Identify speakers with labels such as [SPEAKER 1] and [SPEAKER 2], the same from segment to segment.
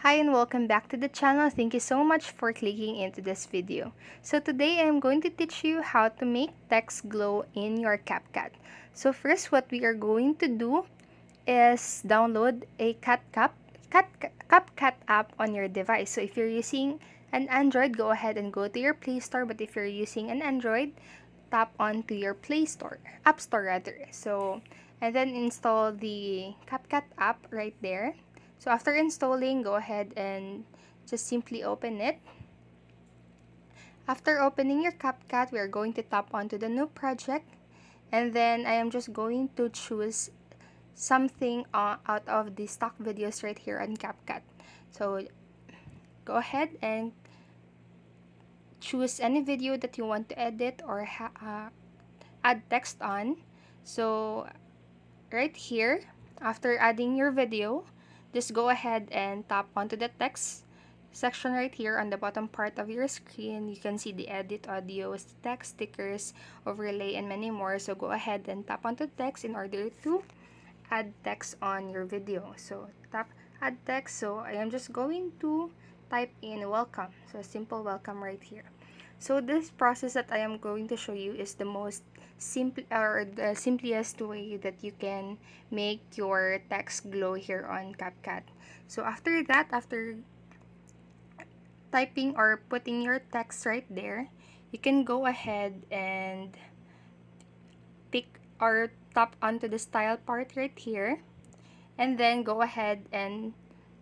[SPEAKER 1] Hi and welcome back to the channel. Thank you so much for clicking into this video. So today I am going to teach you how to make text glow in your CapCut. So first what we are going to do is download a CapCut app on your device. So if you're using an Android, go ahead and go to your Play Store. But if you're using an Android, tap onto your Play Store, App Store rather. And then install the CapCut app right there. So after installing, go ahead and just simply open it. After opening your CapCut, we are going to tap onto the new project. And then I am just going to choose something out of the stock videos right here on CapCut. So go ahead and choose any video that you want to edit or add text on. So right here, after adding your video, just go ahead and tap onto the text section right here on the bottom part of your screen. You can see the edit audios, text, stickers, overlay, and many more. So go ahead and tap onto text in order to add text on your video. So tap add text. So I am just going to type in welcome. So a simple welcome right here. So this process that I am going to show you is the most simple or the simplest way that you can make your text glow here on CapCut. So after that, after typing or putting your text right there, you can go ahead and pick or tap onto the style part right here, and then go ahead and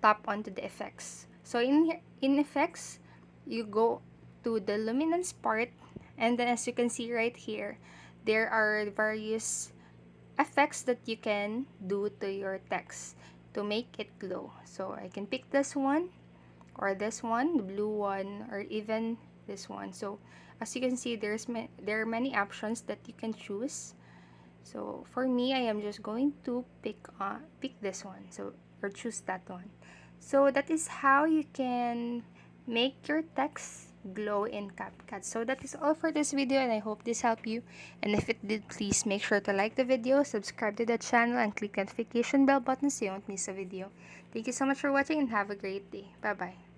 [SPEAKER 1] tap onto the effects. So in effects, you go to the luminance part, and then as you can see right here, there are various effects that you can do to your text to make it glow. So I can pick this one or this one, the blue one, or even this one. So as you can see, there are many options that you can choose. So for me, I am just going to pick this one, so or choose that one. So that is how you can make your text glow in CapCut. So that is all for this video, and I hope this helped you. And if it did, please make sure to like the video, subscribe to the channel, and click the notification bell button so you don't miss a video. Thank you so much for watching and have a great day. Bye bye.